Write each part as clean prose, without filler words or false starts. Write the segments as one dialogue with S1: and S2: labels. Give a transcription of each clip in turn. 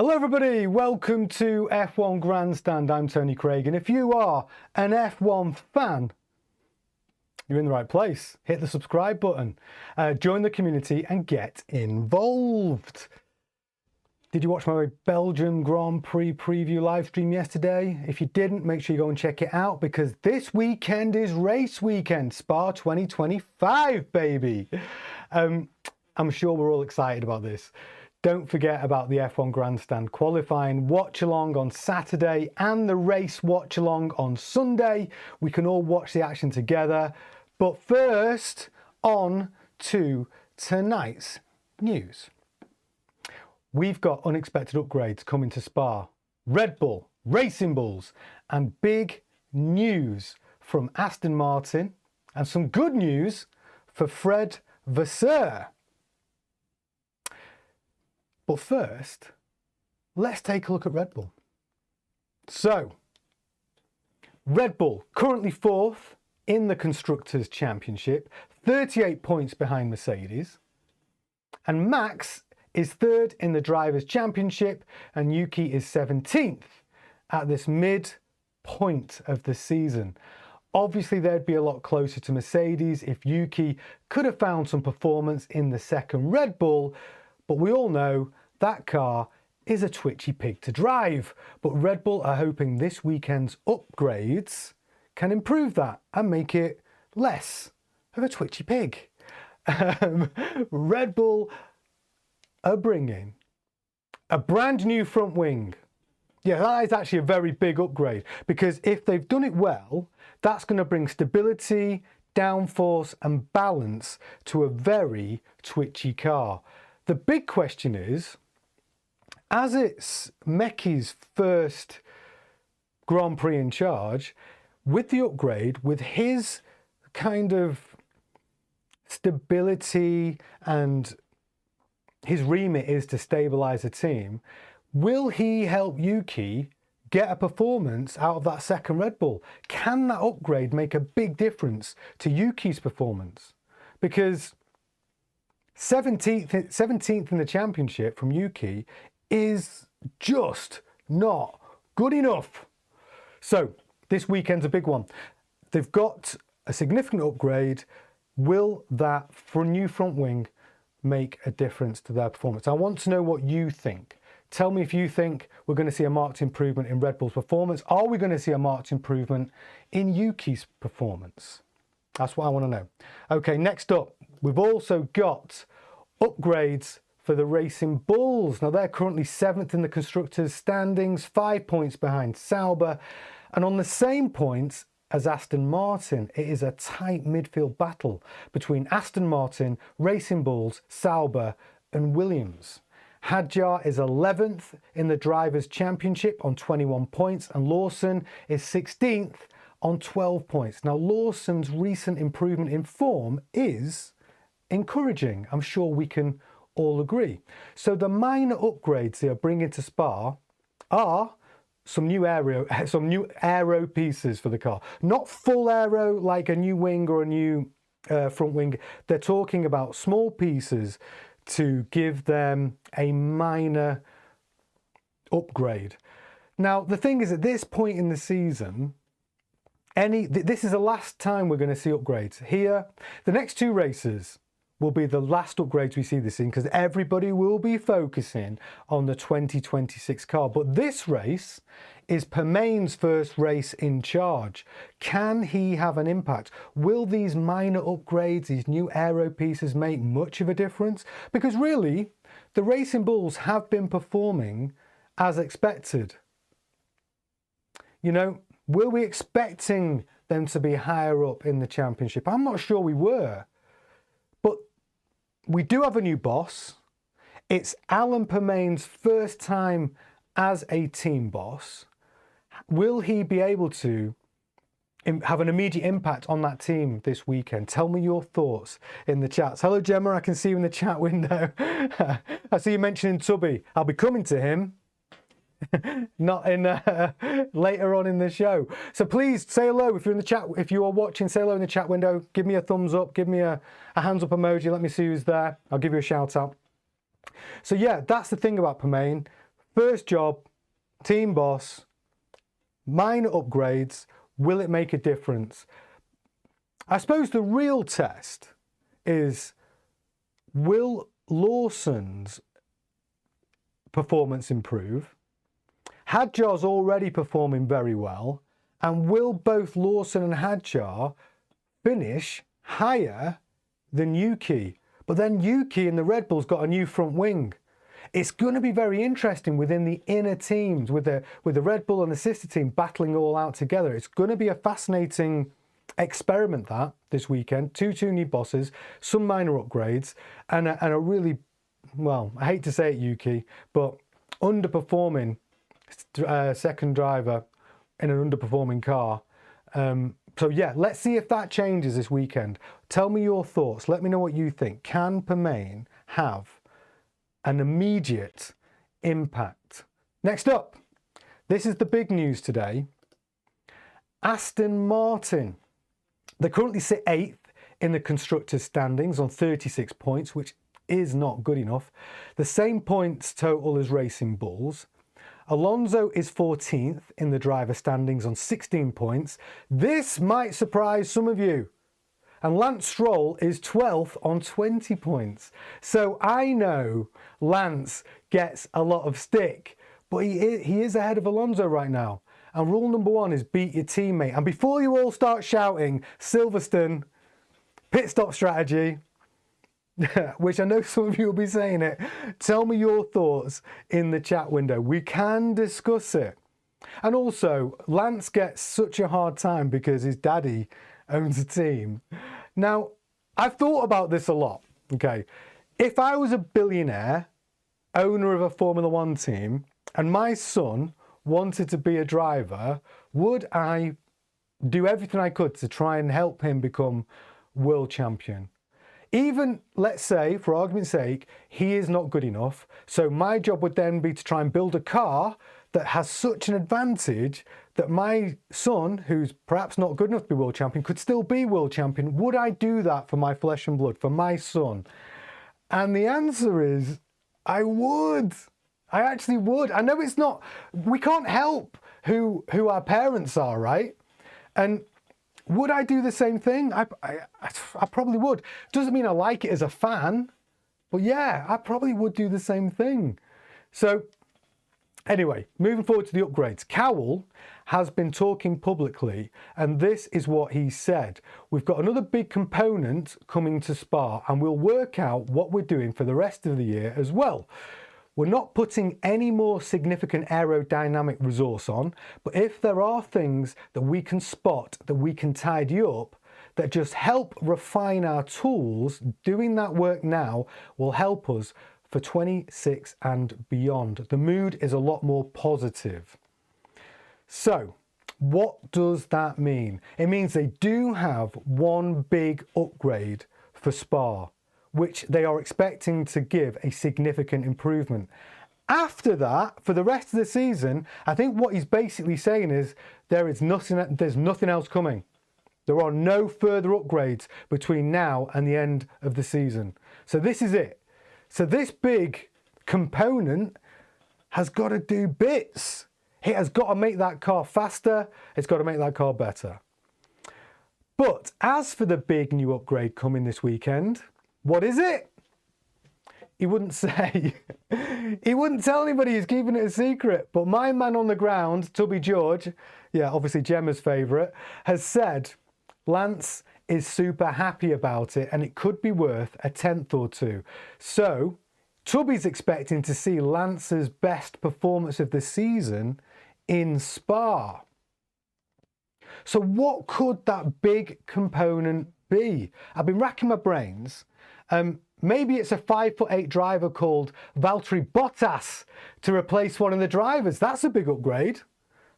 S1: Hello everybody, welcome to F1 Grandstand. I'm Tony Craig, and if you are an F1 fan, you're in the right place. Hit the subscribe button, join the community and get involved. Did you watch my Belgium Grand Prix preview live stream yesterday? If you didn't, make sure you go and check it out, because this weekend is race weekend, Spa 2025, baby. I'm sure we're all excited about this. Don't forget about the F1 Grandstand qualifying watch along on Saturday and the race watch along on Sunday. We can all watch the action together. But first, on to tonight's news. We've got unexpected upgrades coming to Spa, Red Bull, Racing Bulls, and big news from Aston Martin, and some good news for Fred Vasseur. But first, let's take a look at Red Bull. So, Red Bull currently fourth in the Constructors' Championship, 38 points behind Mercedes. And Max is third in the Drivers' Championship, and Yuki is 17th at this mid-point of the season. Obviously, they'd be a lot closer to Mercedes if Yuki could have found some performance in the second Red Bull, but we all know that car is a twitchy pig to drive. But Red Bull are hoping this weekend's upgrades can improve that and make it less of a twitchy pig. Red Bull are bringing a brand new front wing. Yeah, that is actually a very big upgrade, because if they've done it well, that's going to bring stability, downforce and balance to a very twitchy car. The big question is, as it's Mekies' first Grand Prix in charge, with the upgrade, with his kind of stability, and his remit is to stabilise a team, will he help Yuki get a performance out of that second Red Bull? Can that upgrade make a big difference to Yuki's performance? Because 17th in the championship from Yuki is just not good enough. So this weekend's a big one. They've got a significant upgrade. Will that for a new front wing make a difference to their performance? I want to know what you think. Tell me if you think we're going to see a marked improvement in Red Bull's performance. Are we going to see a marked improvement in Yuki's performance? That's what I want to know. Okay, next up, we've also got upgrades for the Racing Bulls. Now, they're currently 7th in the Constructors' standings, 5 points behind Sauber, and on the same points as Aston Martin. It is a tight midfield battle between Aston Martin, Racing Bulls, Sauber and Williams. Hadjar is 11th in the Drivers' Championship on 21 points, and Lawson is 16th on 12 points. Now, Lawson's recent improvement in form is encouraging. I'm sure we can all agree. So the minor upgrades they are bringing to Spa are some new aero pieces for the car. Not full aero like a new wing or a new front wing. They're talking about small pieces to give them a minor upgrade. Now, the thing is, at this point in the season, this is the last time we're going to see upgrades. Here, the next two races will be the last upgrades we see this in, because everybody will be focusing on the 2026 car. But this race is Permain's first race in charge. Can he have an impact? Will these minor upgrades, these new aero pieces, make much of a difference? Because really, the Racing Bulls have been performing as expected. You know, were we expecting them to be higher up in the championship? I'm not sure we were. But we do have a new boss. It's Alan Permain's first time as a team boss. Will he be able to have an immediate impact on that team this weekend? Tell me your thoughts in the chats. Hello, Gemma. I can see you in the chat window. I see you mentioning Tubby. I'll be coming to him. Not in later on in the show. So please say hello if you're in the chat. If you are watching, say hello in the chat window. Give me a thumbs up. Give me a hands up emoji. Let me see who's there. I'll give you a shout out. So yeah, that's the thing about Permain. First job, team boss, minor upgrades. Will it make a difference? I suppose the real test is, will Lawson's performance improve? Hadjar's already performing very well. And will both Lawson and Hadjar finish higher than Yuki? But then Yuki and the Red Bull's got a new front wing. It's going to be very interesting within the inner teams with the Red Bull and the sister team battling all out together. It's going to be a fascinating experiment that this weekend. Two new bosses, some minor upgrades, and a really, well, I hate to say it, Yuki, but underperforming second driver in an underperforming car. So yeah, let's see if that changes this weekend. Tell me your thoughts. Let me know what you think. Can Permain have an immediate impact? Next up, this is the big news today. Aston Martin. They currently sit 8th in the constructors' standings on 36 points, which is not good enough. The same points total as Racing Bulls. Alonso is 14th in the driver standings on 16 points. This might surprise some of you. And Lance Stroll is 12th on 20 points. So I know Lance gets a lot of stick, but he is ahead of Alonso right now. And rule number 1 is beat your teammate. And before you all start shouting, Silverstone, pit stop strategy, which I know some of you will be saying it, tell me your thoughts in the chat window. We can discuss it. And also, Lance gets such a hard time because his daddy owns a team. Now, I've thought about this a lot, okay? If I was a billionaire, owner of a Formula One team, and my son wanted to be a driver, would I do everything I could to try and help him become world champion? Even, let's say, for argument's sake, he is not good enough. So my job would then be to try and build a car that has such an advantage that my son, who's perhaps not good enough to be world champion, could still be world champion. Would I do that for my flesh and blood, for my son? And the answer is, I would. I actually would. I know it's not, we can't help who our parents are, right? And would I do the same thing? I probably would. Doesn't mean I like it as a fan, but yeah, I probably would do the same thing. So anyway, moving forward to the upgrades. Cowell has been talking publicly, and this is what he said. We've got another big component coming to Spa, and we'll work out what we're doing for the rest of the year as well. We're not putting any more significant aerodynamic resource on, but if there are things that we can spot, that we can tidy up, that just help refine our tools, doing that work now will help us for 26 and beyond. The mood is a lot more positive. So, what does that mean? It means they do have one big upgrade for Spa, which they are expecting to give a significant improvement. After that, for the rest of the season, I think what he's basically saying is there's nothing else coming. There are no further upgrades between now and the end of the season. So this is it. So this big component has got to do bits. It has got to make that car faster. It's got to make that car better. But as for the big new upgrade coming this weekend, what is it? He wouldn't say. He wouldn't tell anybody. He's keeping it a secret. But my man on the ground, Tubby George, yeah, obviously Gemma's favourite, has said Lance is super happy about it and it could be worth a tenth or two. So Tubby's expecting to see Lance's best performance of the season in Spa. So what could that big component be? I've been racking my brains. Maybe it's a 5'8" driver called Valtteri Bottas to replace one of the drivers. That's a big upgrade.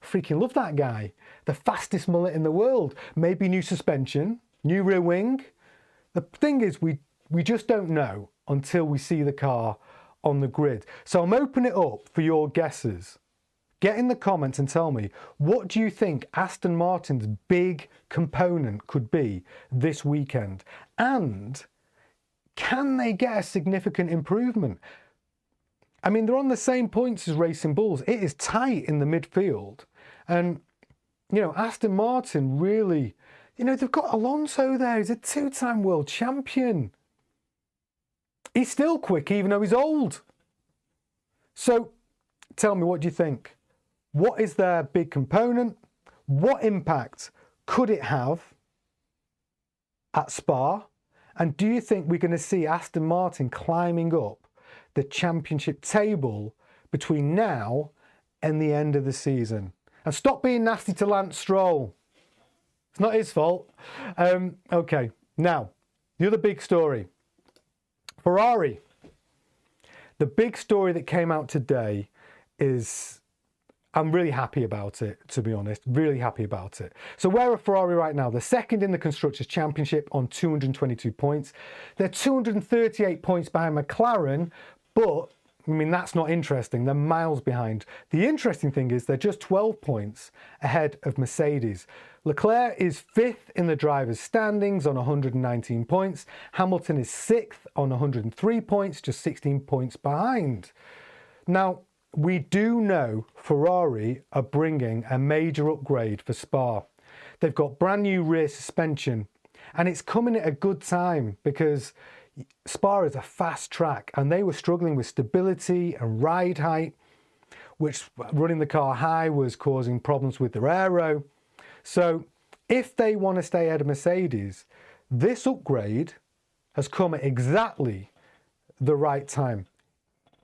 S1: Freaking love that guy. The fastest mullet in the world. Maybe new suspension, new rear wing. The thing is, we just don't know until we see the car on the grid. So I'm opening it up for your guesses. Get in the comments and tell me, what do you think Aston Martin's big component could be this weekend? And can they get a significant improvement? I mean, they're on the same points as Racing Bulls. It is tight in the midfield. And, you know, Aston Martin really, you know, they've got Alonso there. He's a two-time world champion. He's still quick, even though he's old. So tell me, what do you think? What is their big component? What impact could it have at Spa? And do you think we're going to see Aston Martin climbing up the championship table between now and the end of the season? And stop being nasty to Lance Stroll. It's not his fault. Okay, now, the other big story. Ferrari. The big story that came out today is, I'm really happy about it, to be honest. Really happy about it. So where are Ferrari right now? They're second in the Constructors' Championship on 222 points. They're 238 points behind McLaren, but, I mean, that's not interesting. They're miles behind. The interesting thing is they're just 12 points ahead of Mercedes. Leclerc is 5th in the drivers' standings on 119 points. Hamilton is 6th on 103 points, just 16 points behind. Now, we do know Ferrari are bringing a major upgrade for Spa. They've got brand new rear suspension, and it's coming at a good time because Spa is a fast track and they were struggling with stability and ride height, which running the car high was causing problems with their aero. So if they want to stay ahead of Mercedes, this upgrade has come at exactly the right time.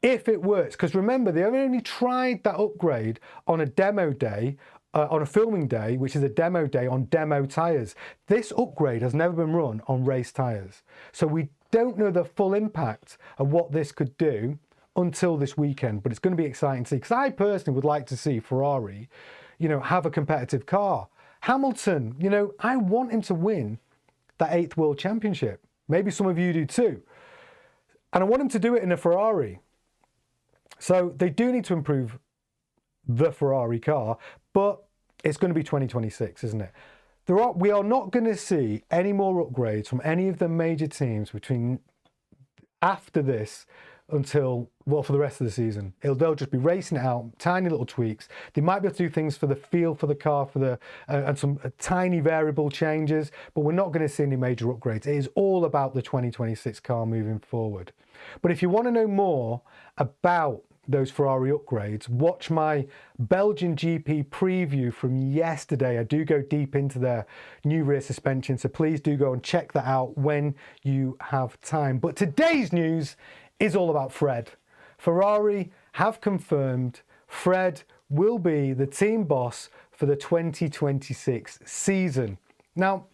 S1: If it works, because remember, they only tried that upgrade on a demo day, on a filming day, which is a demo day on demo tyres. This upgrade has never been run on race tyres. So we don't know the full impact of what this could do until this weekend, but it's going to be exciting to see, because I personally would like to see Ferrari, you know, have a competitive car. Hamilton, you know, I want him to win that 8th World Championship. Maybe some of you do too. And I want him to do it in a Ferrari. So they do need to improve the Ferrari car, but it's going to be 2026, isn't it? We are not going to see any more upgrades from any of the major teams between after this until, well, for the rest of the season. They'll just be racing it out, tiny little tweaks. They might be able to do things for the feel for the car, for the and some tiny variable changes, but we're not going to see any major upgrades. It is all about the 2026 car moving forward. But if you want to know more about those Ferrari upgrades, watch my Belgian GP preview from yesterday. I do go deep into their new rear suspension, so please do go and check that out when you have time. But today's news is all about Fred. Ferrari have confirmed Fred will be the team boss for the 2026 season. Now,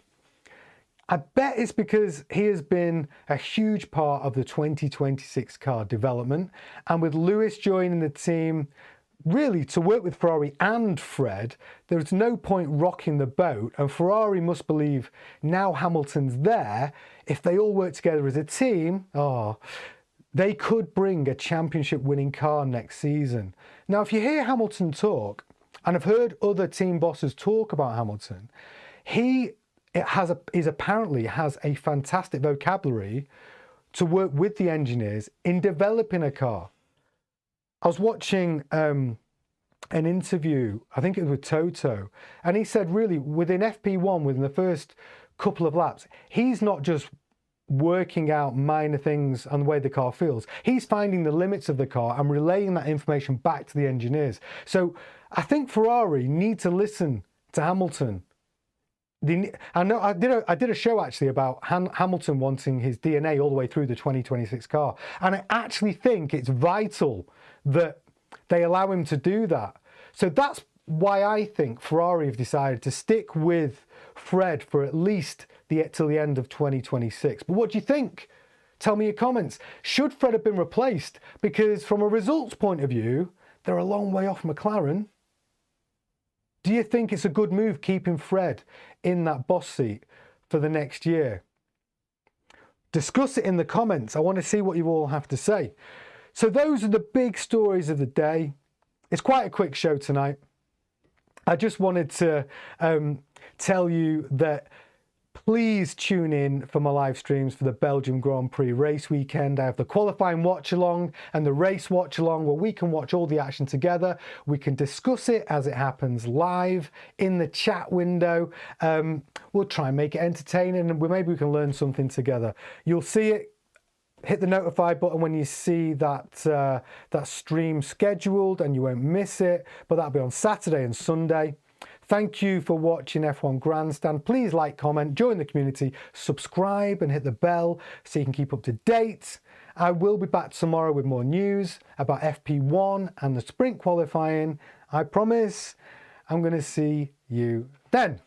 S1: I bet it's because he has been a huge part of the 2026 car development, and with Lewis joining the team, really to work with Ferrari and Fred, there's no point rocking the boat, and Ferrari must believe now Hamilton's there, if they all work together as a team, they could bring a championship winning car next season. Now, if you hear Hamilton talk, and I've heard other team bosses talk about Hamilton, he apparently has a fantastic vocabulary to work with the engineers in developing a car. I was watching an interview, I think it was with Toto, and he said really within FP1, within the first couple of laps, he's not just working out minor things on the way the car feels. He's finding the limits of the car and relaying that information back to the engineers. So I think Ferrari need to listen to Hamilton. I know I did a show actually about Hamilton wanting his DNA all the way through the 2026 car, and I actually think it's vital that they allow him to do that. So that's why I think Ferrari have decided to stick with Fred for at least till the end of 2026. But what do you think? Tell me your comments. Should Fred have been replaced? Because from a results point of view, they're a long way off McLaren. Do you think it's a good move keeping Fred in that boss seat for the next year? Discuss it in the comments. I want to see what you all have to say. So those are the big stories of the day. It's quite a quick show tonight. I just wanted to tell you that Please tune in for my live streams for the Belgium Grand Prix race weekend. I have the qualifying watch along and the race watch along where we can watch all the action together. We can discuss it as it happens live in the chat window. We'll try and make it entertaining and maybe we can learn something together. You'll see it. Hit the notify button when you see that that stream scheduled and you won't miss it. But that'll be on Saturday and Sunday. Thank you for watching F1 Grandstand. Please like, comment, join the community, subscribe and hit the bell so you can keep up to date. I will be back tomorrow with more news about FP1 and the sprint qualifying. I promise. I'm going to see you then.